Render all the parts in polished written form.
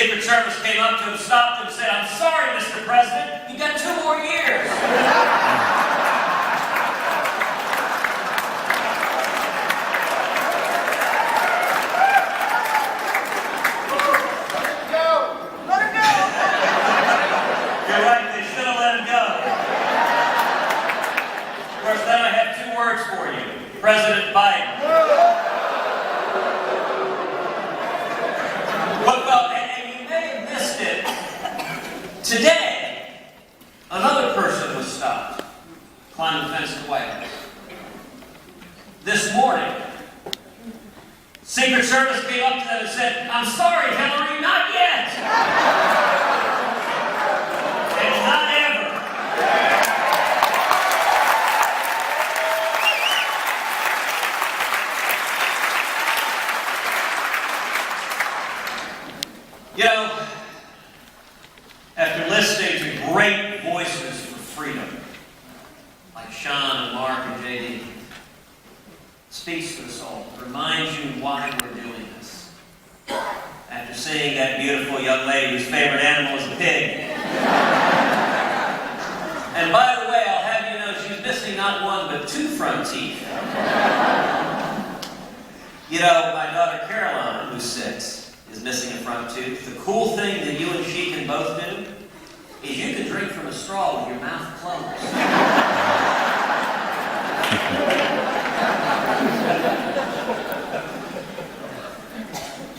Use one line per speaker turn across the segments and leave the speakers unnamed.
Secret Service came up to him, stopped him, and said, "I'm sorry, Mr. President, you got 2 more years." Then I have 2 words for you. President Biden. Well, and you may have missed it. Today, another person was stopped, climbing the fence of the White House. This morning, Secret Service came up to them and said, "I'm sorry, Hillary, not yet." And not ever. You know, after listening to great voices for freedom, like Sean and Mark and JD, it speaks to us all, reminds you why we're doing this. After seeing that beautiful young lady whose favorite animal is a pig. And by the way, I'll have you know, she's missing not 1 but 2 front teeth. You know, my daughter Caroline, who's 6, is missing a front tooth. The cool thing that you and she can both do is you can drink from a straw with your mouth closed.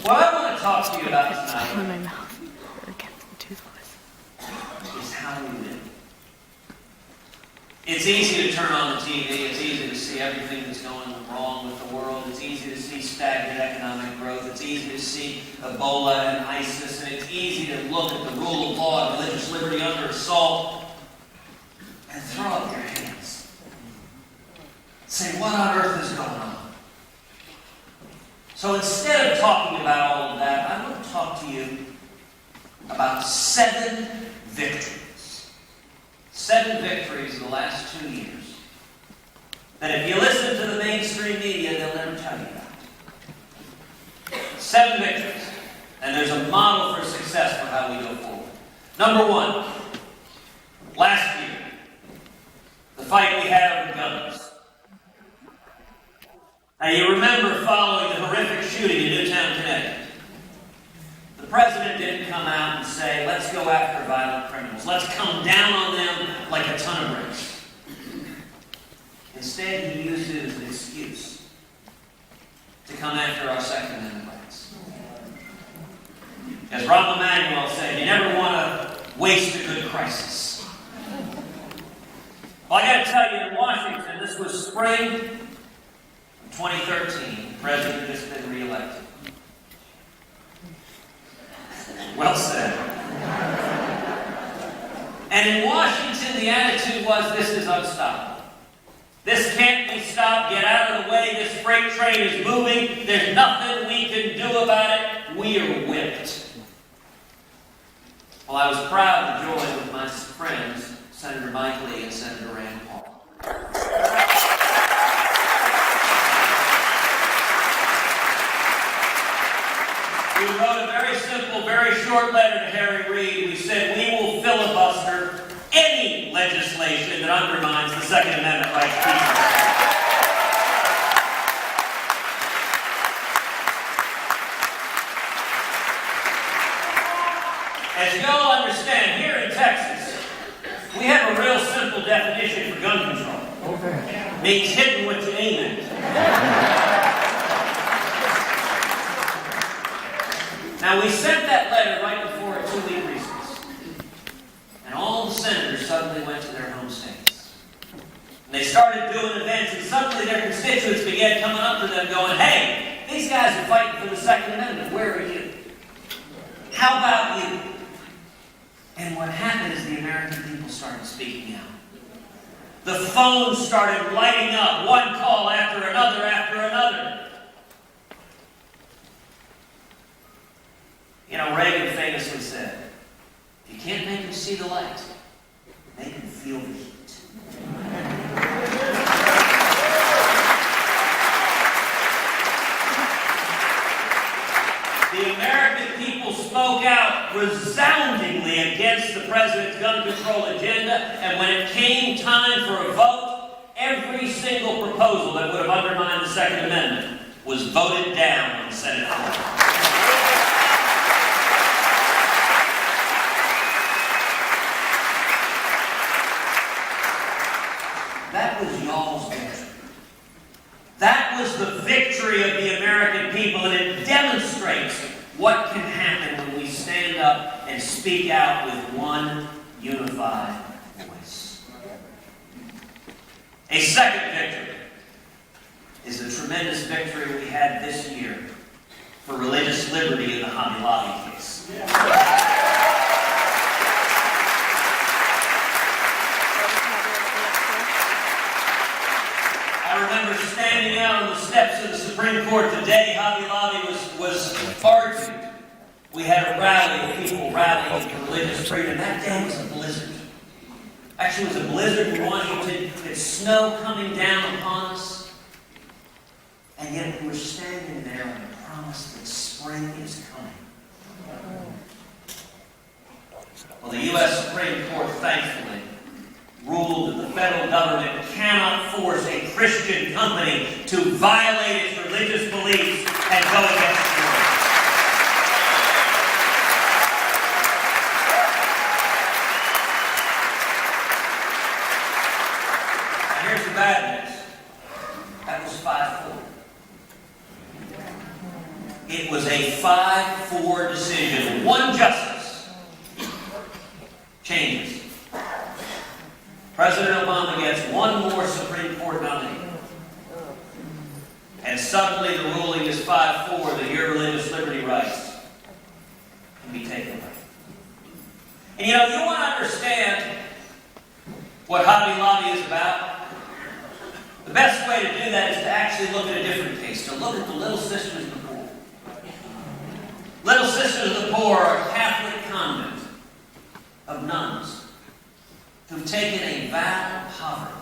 What I want to talk to you about tonight is how we live. It's easy to turn on the TV. It's easy to see everything that's going wrong with the world. It's easy to see stagnant economic growth. It's easy to see Ebola and ISIS. And it's easy to look at the rule of law and religious liberty under assault and throw up your hands. Say, what on earth is going on? So instead of talking about all of that, I want to talk to you about 7 victories. 7 victories in the last 2 years that if you listen to the mainstream media, they'll never tell you about. 7 victories. And there's a model for success for how we go forward. Number 1, last year, the fight we had over guns. Now you remember following the horrific shooting in Newtown, Connecticut. The president didn't come out and say, "Let's go after violent criminals. Let's come down on them like a ton of bricks." Instead, he used it as an excuse to come after our Second Amendment rights. As Rahm Emanuel said, you never want to waste a good crisis. Well, I got to tell you, in Washington, this was spring of 2013. The president had just been reelected. Well said. And in Washington, the attitude was, this is unstoppable. This can't be stopped. Get out of the way. This freight train is moving. There's nothing we can do about it. We are whipped. Well, I was proud to join with my friends, Senator Mike Lee and Senator Rand Paul. We wrote a very simple, very short letter to Harry Reid. We said, we will filibuster any legislation that undermines the Second Amendment rights of people. As you all understand, here in Texas, we have a real simple definition for gun control. It means hitting what you aim at. Now, we sent that letter right before a 2-week recess. And all the senators suddenly went to their home states. And they started doing events, and suddenly their constituents began coming up to them going, hey, these guys are fighting for the Second Amendment. Where are you? How about you? And what happened is the American people started speaking out. The phones started lighting up, one call after another after another. You know, Reagan famously said, if you can't make them see the light, make them feel the heat. The American people spoke out control agenda, and when it came time for a vote, every single proposal that would have undermined the Second Amendment was voted down on the Senate floor. That was y'all's victory. That was the victory of the American people, and it demonstrates what can happen when we stand up and speak out with one unified voice. A second victory is the tremendous victory we had this year for religious liberty in the Hobby Lobby case. I remember standing out on the steps of the Supreme Court the day Hobby Lobby was argued. We had a rally of people rallying for religious freedom. That day was a blizzard. Actually, it was a blizzard in Washington. It's snow coming down upon us. And yet we were standing there on the promise that spring is coming. Well, the U.S. Supreme Court, thankfully, ruled that the federal government cannot force a Christian company to violate its religious beliefs and go against the law. Now here's the bad news. That was 5-4. It was a 5-4 decision. One justice changes. President Obama gets one more Supreme Court nominee. And suddenly the ruling is 5-4 that your religious liberty rights can be taken away. And you know, if you want to understand what Hobby Lobby is about, the best way to do that is to actually look at a different case, to look at the Little Sisters of the Poor. Little Sisters of the Poor are a Catholic convent of nuns who've taken a vow of poverty.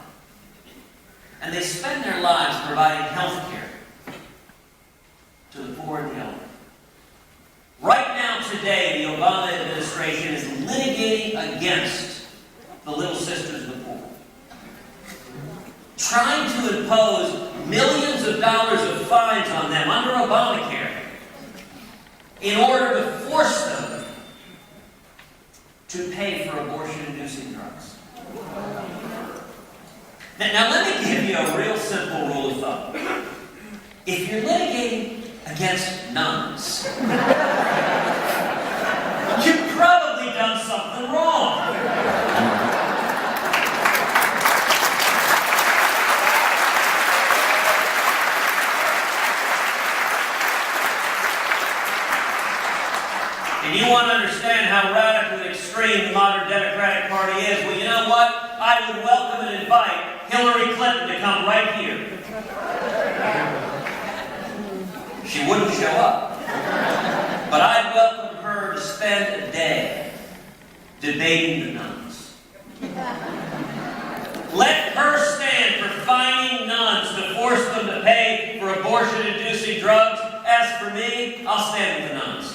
And they spend their lives providing health care to the poor and the elderly. Right now, today, the Obama administration is litigating against the Little Sisters of the Poor, trying to impose millions of dollars of fines on them under Obamacare in order to force them to pay for abortion-inducing drugs. Now, let me give you a real simple rule of thumb. If you're litigating against nuns, you've probably done something wrong. And you want to understand how radical and extreme the modern Democratic Party is? Well, you know what? I would welcome and invite Hillary Clinton to come right here. She wouldn't show up. But I'd welcome her to spend a day debating the nuns. Let her stand for fining nuns to force them to pay for abortion-inducing drugs. As for me, I'll stand with the nuns.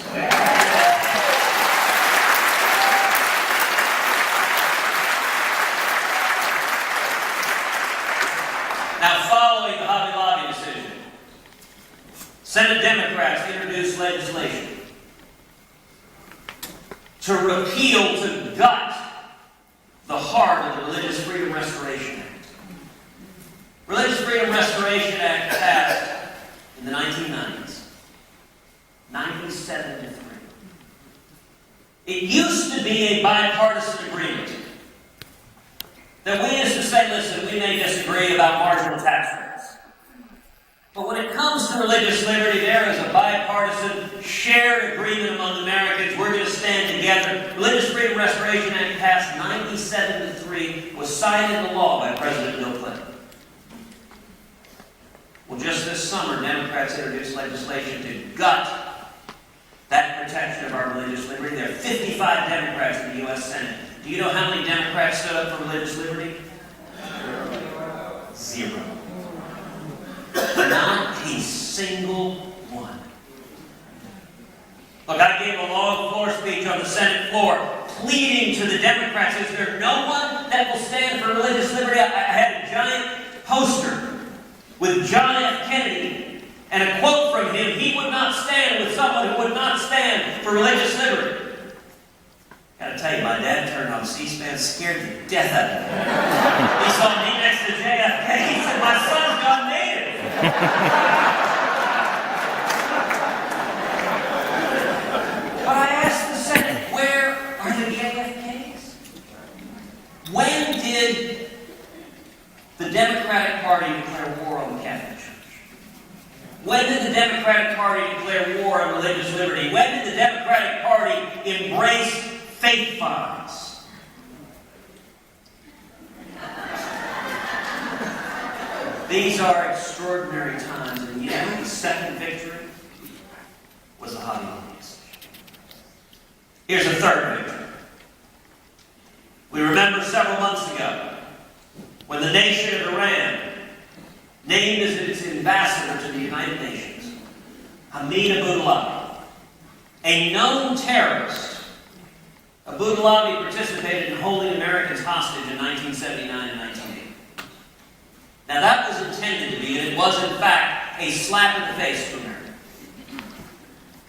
Now, following the Hobby Lobby decision, Senate Democrats introduced legislation to repeal, to gut the heart of the Religious Freedom Restoration Act. Religious Freedom Restoration Act passed in the 1990s, 97-3. It used to be a bipartisan agreement that we used to say, listen, we may disagree about marginal tax rates, but when it comes to religious liberty, there is a bipartisan shared agreement among Americans. We're going to stand together. Religious Freedom Restoration Act passed 97-3, was signed into law by President Bill Clinton. Well, just this summer, Democrats introduced legislation to gut that protection of our religious liberty. There are 55 Democrats in the U.S. Senate. Do you know how many Democrats stood up for religious liberty? 0. Not a single one. Look, I gave a long floor speech on the Senate floor pleading to the Democrats, is there no one that will stand for religious liberty? I had a giant poster with John F. Kennedy and a quote from him: he would not stand with someone who would not stand for religious liberty. Gotta tell you, my dad turned on C-SPAN, scared the death out of me. He saw me next to JFK. He said, my son's gone native. But I asked the Senate, where are the JFKs? When did the Democratic Party declare war on the Catholic Church? When did the Democratic Party declare war on religious liberty? When did the Democratic Party embrace faith fines? These are extraordinary times, and yet the second victory was the hobby lobbies. Here's a third victory. We remember several months ago when the nation of Iran named as its ambassador to the United Nations Hamid Abu-Dhabi, a known terrorist. Abu-Dhabi participated in holding Americans hostage in 1979 and 1980. Now that was intended to be, and it was in fact, a slap in the face to America.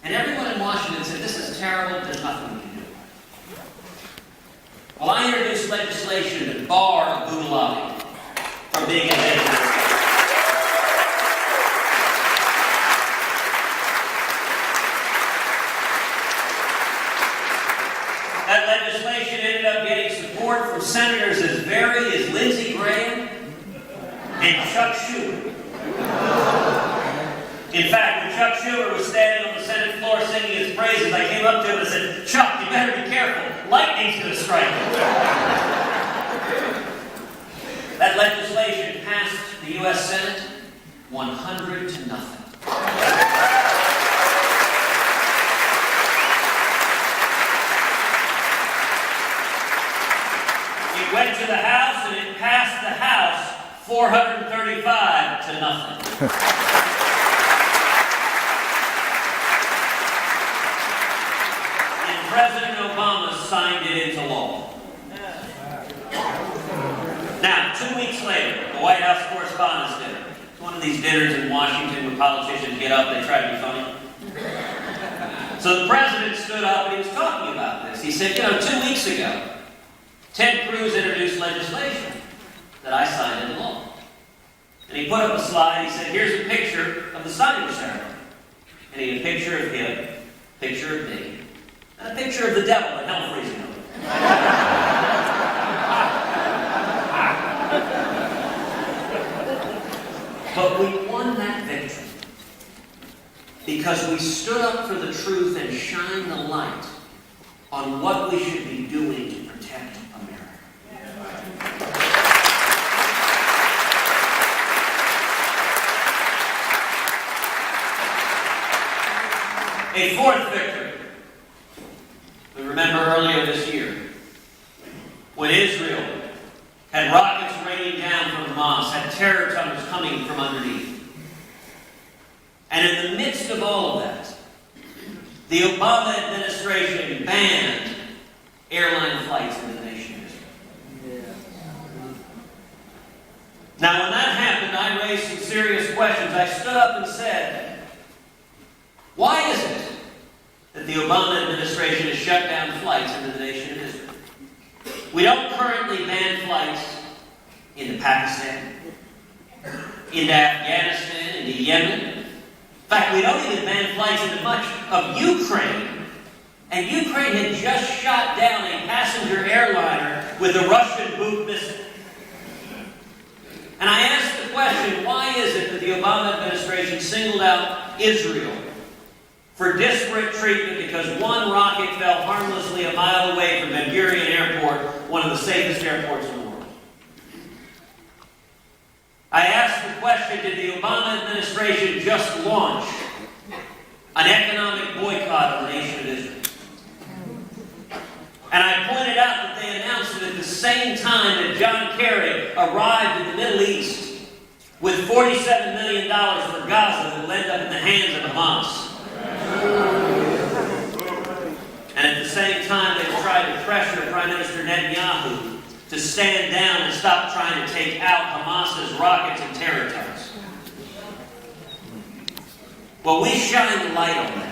And everyone in Washington said, this is terrible, there's nothing we can do. Well, I introduced legislation to bar Abu-Dhabi from being a dangerous. That legislation ended up getting support from senators as varied as Lindsey Graham and Chuck Schumer. In fact, when Chuck Schumer was standing on the Senate floor singing his praises, I came up to him and said, Chuck, you better be careful. Lightning's going to strike you. That legislation passed the U.S. Senate 100 to nothing. It went to the House, and it passed the House 435 to nothing. And President Obama signed it into law. Now, 2 weeks later, the White House Correspondents' Dinner. It's one of these dinners in Washington where politicians get up, they try to be funny. So the president stood up and he was talking about this. He said, 2 weeks ago, Ted Cruz introduced legislation that I signed into law. And he put up a slide, he said, here's a picture of the signing ceremony. And he had a picture of him, a picture of me, and a picture of the devil at hell freezing over. But we won that victory because we stood up for the truth and shined the light on what we should be doing to protect America. A fourth victory. We remember earlier this year when Israel had rockets raining down from Hamas, had terror tunnels coming from underneath. And in the midst of all of that, the Obama administration banned airline flights into the nation of Israel. Now, when that happened, I raised some serious questions. I stood up and said, why is it that the Obama administration has shut down flights into the nation of Israel? We don't currently ban flights into Pakistan, into Afghanistan, into Yemen. In fact, we don't even ban flights into much of Ukraine. And Ukraine had just shot down a passenger airliner with a Russian Buk missile. And I asked the question, why is it that the Obama administration singled out Israel for disparate treatment because one rocket fell harmlessly a mile away from Meriam Airport, one of the safest airports in the world? I asked the question, did the Obama administration just launch an economic boycott of the nation of Israel? And I pointed out that they announced it at the same time that John Kerry arrived in the Middle East with $47 million for Gaza that will end up in the hands of Hamas. And at the same time, they tried to to pressure Prime Minister Netanyahu to stand down and stop trying to take out Hamas's rockets and terror attacks. Well, we shine the light on that.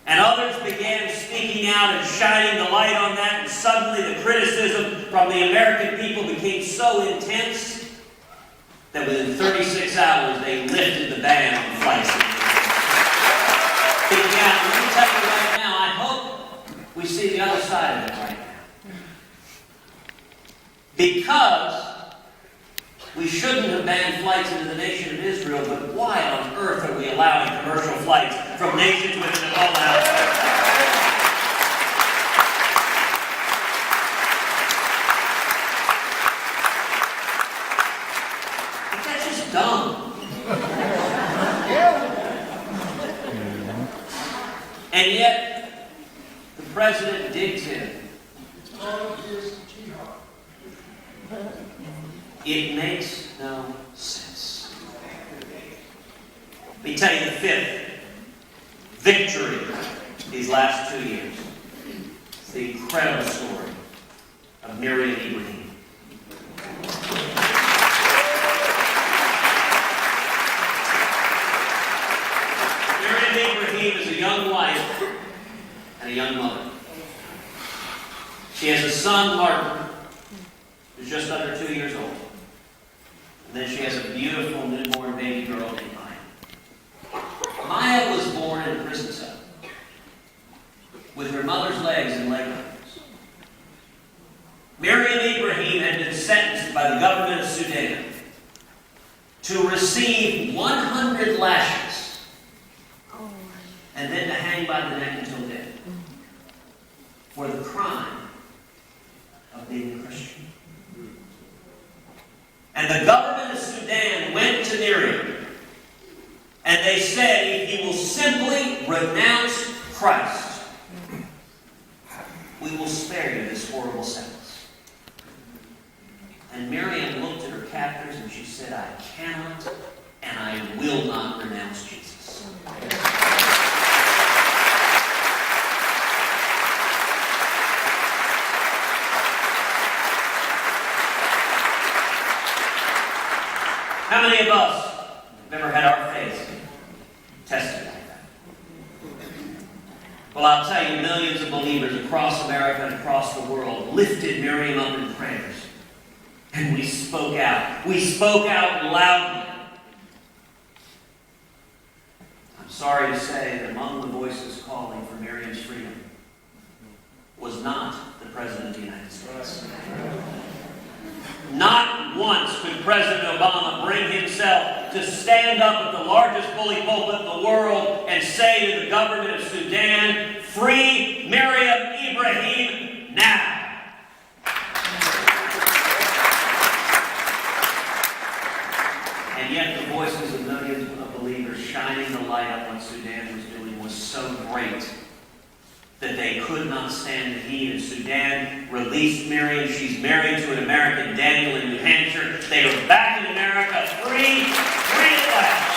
And others began speaking out and shining the light on that, and suddenly the criticism from the American people became so intense that within 36 hours they lifted the ban on flights. Let me tell you right now, I hope we see the other side of it right now. Because we shouldn't have banned flights into the nation of Israel, but why on earth are we allowing commercial flights from nations with an Ebola outbreak? But that's just dumb. And yet, the president digs in. It makes no sense. Let me tell you the fifth victory these last 2 years. It's the incredible story of Meriam Ibrahim. Meriam Ibrahim is a young wife and a young mother. She has a son, Martin, who's just under 2 years old. And then she has a beautiful newborn baby girl named Maya. Maya was born in a prison cell with her mother's legs and leg bones. Meriam Ibrahim had been sentenced by the government of Sudan to receive 100 lashes and then to hang by the neck until death for the crime of being a Christian. And the government of Sudan went to Meriam and they said, if you will simply renounce Christ, we will spare you this horrible sentence. And Meriam looked at her captors and she said, I cannot and I will not renounce Jesus. How many of us have ever had our faith tested like that? Well, I'll tell you, millions of believers across America and across the world lifted Meriam up in prayers. And we spoke out. We spoke out loudly. I'm sorry to say that among the voices calling for Meriam's freedom was not the President of the United States. Not once could President Obama bring himself to stand up at the largest bully pulpit in the world and say to the government of Sudan, free Meriam Ibrahim now. And yet the voices of millions of believers shining the light on what Sudan was doing was so great that they could not stand the heat. And Sudan released Meriam. She's married to an American, Daniel, in New Hampshire. They are back in America, free at last.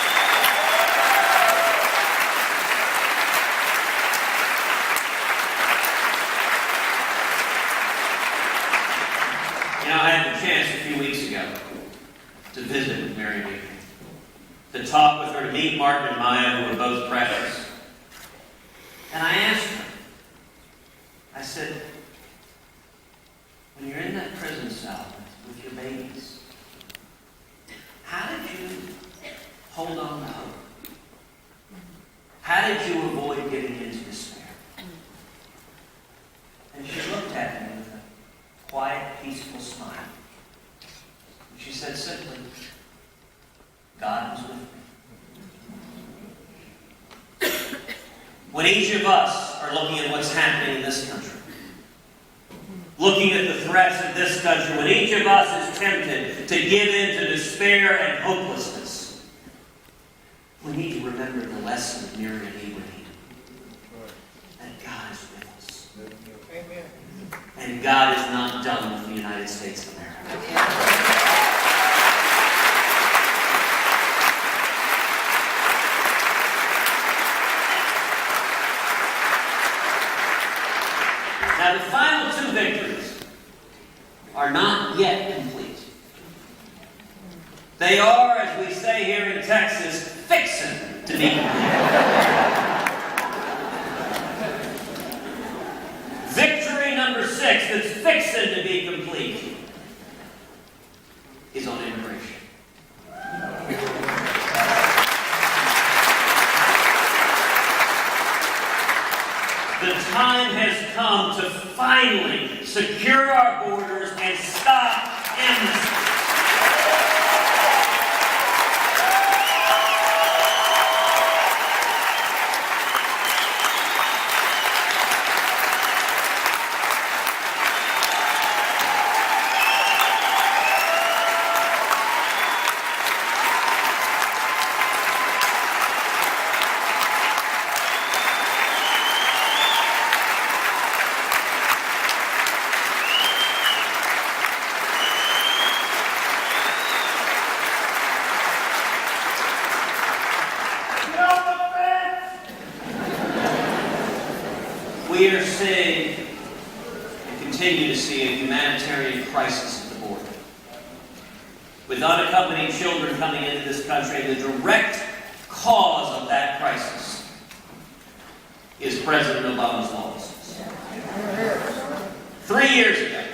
You know, I had the chance a few weeks ago to visit with Meriam Ibrahim, to talk with her, to meet Martin and Maya, who were both precious. And I asked her, I said, when you're in that prison cell with your babies, how did you hold on to hope? How did you avoid getting into despair? And she looked at me with a quiet, peaceful smile. And she said simply, God was with me. When each of us are looking at what's happening in this country, looking at the threats of this country, when each of us is tempted to give in to despair and hopelessness, we need to remember the lesson of Meriam Ibrahim, that God is with us. Amen. And God is not done with the United States of America. Now, the final be complete. Victory number 6 that's fixing to be complete is on immigration. The time has come to finally secure our borders and stop amnesty. We are seeing and continue to see a humanitarian crisis at the border. With unaccompanied children coming into this country, the direct cause of that crisis is President Obama's lawlessness. 3 years ago,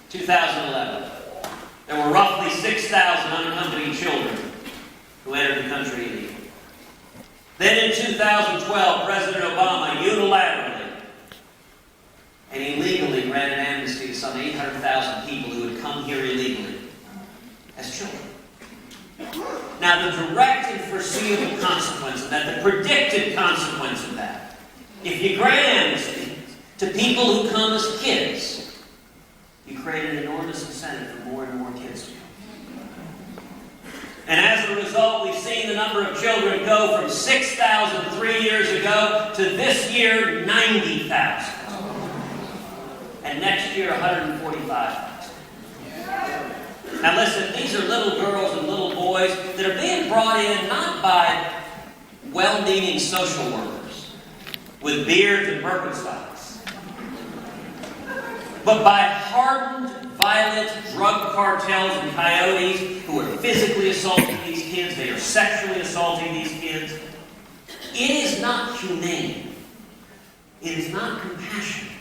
2011, there were roughly 6,000 unaccompanied children who entered the country illegally. Then in 2012, President Obama unilaterally and illegally granted amnesty to some 800,000 people who had come here illegally as children. Now, the direct and foreseeable consequence of that, the predicted consequence of that, if you grant amnesty to people who come as kids, you create an enormous incentive for more and more kids to come. And as a result, we've seen the number of children go from 6,000 3 years ago to this year, 90,000. And next year, 145,000. Now listen, these are little girls and little boys that are being brought in not by well-meaning social workers with beards and Birkenstocks, but by hardened, violent drug cartels and coyotes who are physically assaulting these kids. They are sexually assaulting these kids. It is not humane. It is not compassionate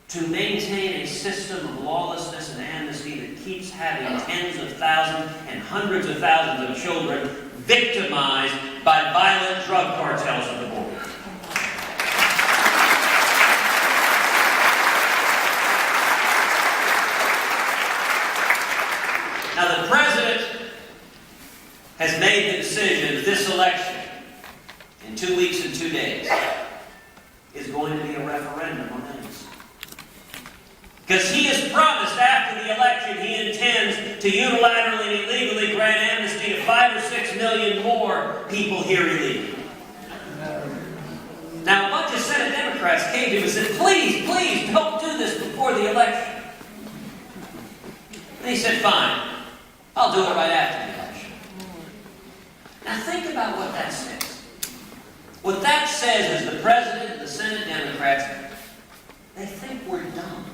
to maintain a system of lawlessness and amnesty that keeps having tens of thousands and hundreds of thousands of children victimized by violent drug cartels at the border. Now, the President has made the decision that this election, in 2 weeks and 2 days, is going to be a referendum on amnesty. Because he has promised after the election he intends to unilaterally and illegally grant amnesty to 5 or 6 million more people here illegally. Now, a bunch of Senate Democrats came to him and said, please, please, don't do this before the election. And he said, fine. I'll do it right after the election. Now think about what that says. What that says is the President and the Senate Democrats, they think we're dumb.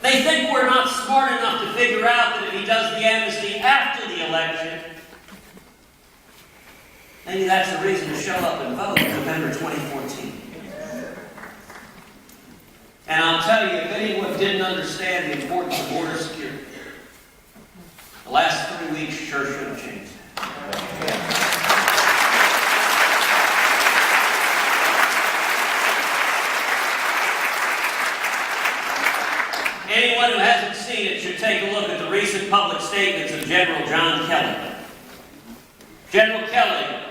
They think we're not smart enough to figure out that if he does the amnesty after the election, maybe that's the reason to show up and vote in November 2014. And I'll tell you, if anyone didn't understand the importance of border security, the last 3 weeks sure should have changed that. Anyone who hasn't seen it should take a look at the recent public statements of General John Kelly. General Kelly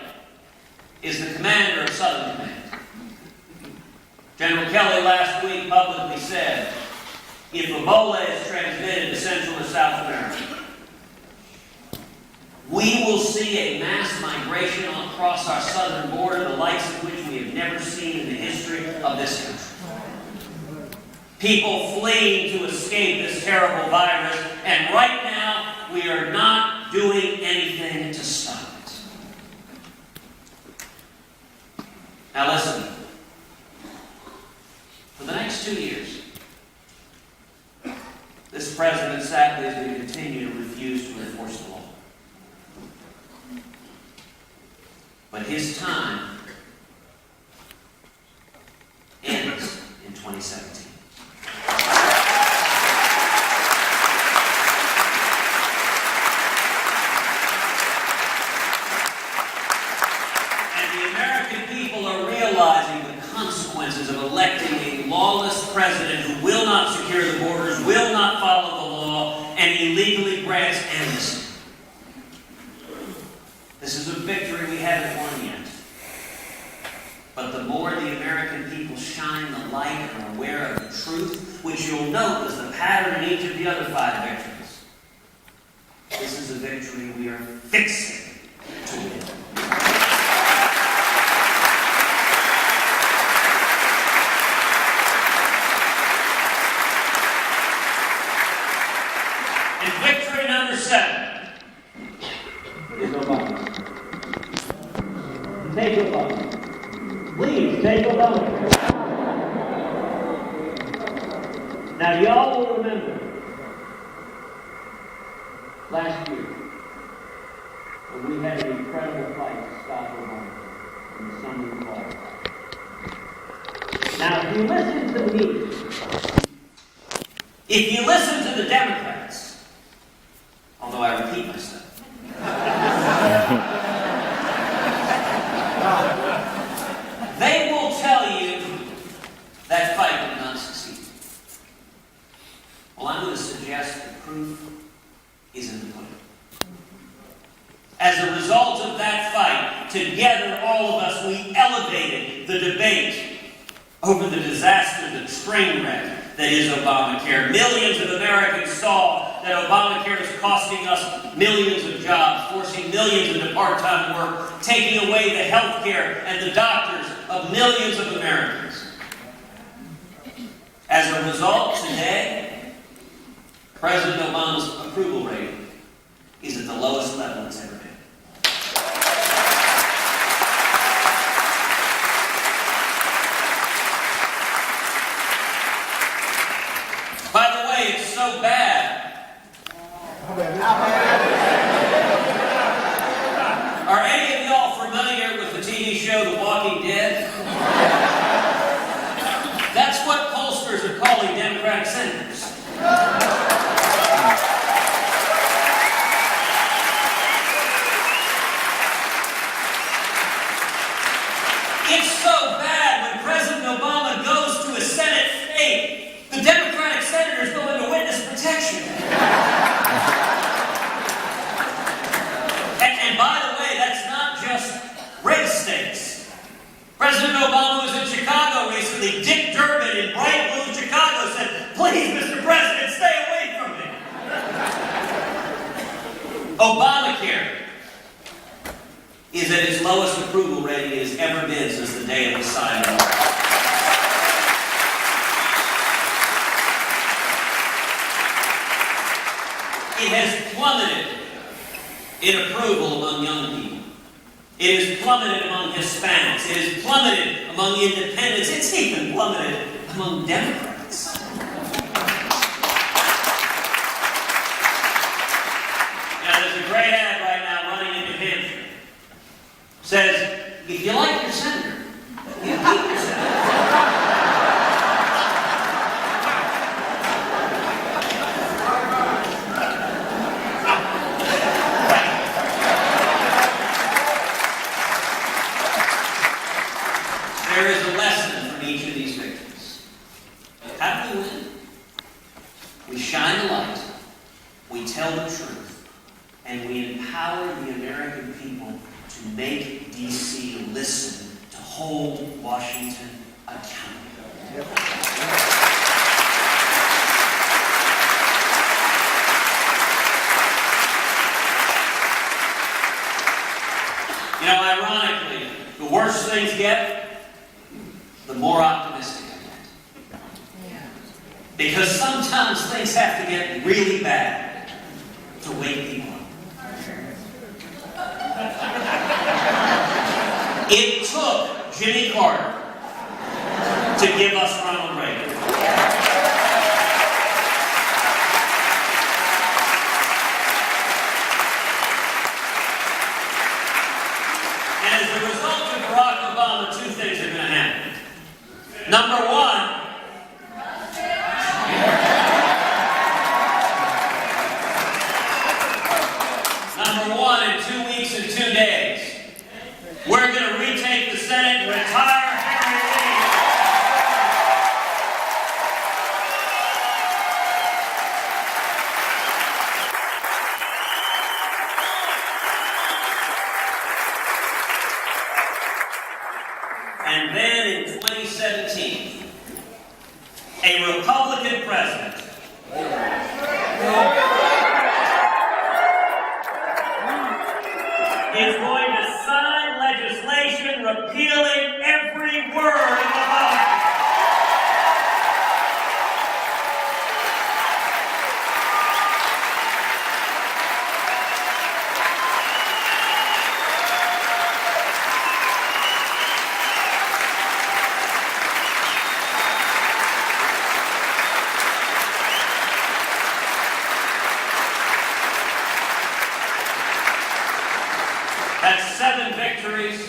is the commander of Southern Command. General Kelly last week publicly said, if Ebola is transmitted to Central or South America, we will see a mass migration across our southern border, the likes of which we have never seen in the history of this country. People fleeing to escape this terrible virus, and right now we are not doing anything to stop it. Now listen, for the next 2 years, this president sadly is going to continue to refuse to enforce the law. his time ends in 2017. And the American people are realizing the consequences of electing a lawless president who will not secure the borders, will not follow the law, and illegally grants amnesty. This is a victory we haven't won yet. But the more the American people shine the light and are aware of the truth, which you'll note is the pattern in each of the other 5 victories, this is a victory we are fixing to win. And victory number 7 is Obama. Take Obama. Please, take Obama. Now, y'all will remember last year when we had an incredible fight to stop Obama in the summer and fall. Now, if you listen to me, if you listen to the Democrats, although I repeat myself, they will tell you that fight did not succeed. Well, I'm going to suggest the proof is in the pudding. As a result of that fight, together, all of us, we elevated the debate over the disaster, the train wreck that is Obamacare. Millions of Americans saw that Obamacare is costing us millions of jobs, forcing millions into part-time work, taking away the health care and the doctors of millions of Americans. As a result, today, President Obama's approval rating is at the lowest level it's ever been. By the way, it's so bad. Are any of y'all familiar with the TV show The Walking Dead? That's what pollsters are calling Democratic senators. It's so bad when President Obama goes to a Senate fate, the Democratic senators go into witness protection. And by the way, that's not just red states. President Obama was in Chicago recently. Dick Durbin in bright blue Chicago said, "Please, Mr. President, stay away from me." Obamacare is at its lowest approval rating it has ever been since the day it was signed off. It has plummeted in approval among young people. It has plummeted among Hispanics. It has plummeted among independents. It's even plummeted among Democrats. Now, there's a great ad right now running in New Hampshire. Says, if you like your senator, you keep your senator. There is a lesson from each of these victories. How do we win? We shine the light, we tell the truth, and we empower the American people to make D.C. listen, to hold Washington accountable. You know, ironically, the worse things get, the more optimistic I get. Because sometimes things have to get really bad to wake people up. It took Jimmy Carter to give us Ronald Reagan. And as a result well, then two things are going to happen. Number one, in 2 weeks and 2 days, we're going to retake the Senate and retire Henry Lee. And then in 2017, a Republican president is going to sign legislation repealing every word of Obamacare. That's 7 victories.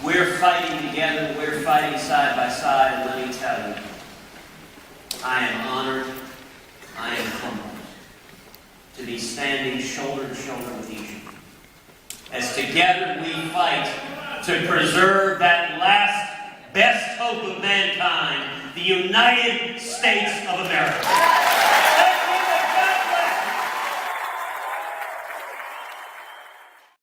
We're fighting together. We're fighting side by side. And let me tell you, I am honored. I am humbled to be standing shoulder to shoulder with each of you, as together we fight to preserve that last best hope of mankind, the United States of America.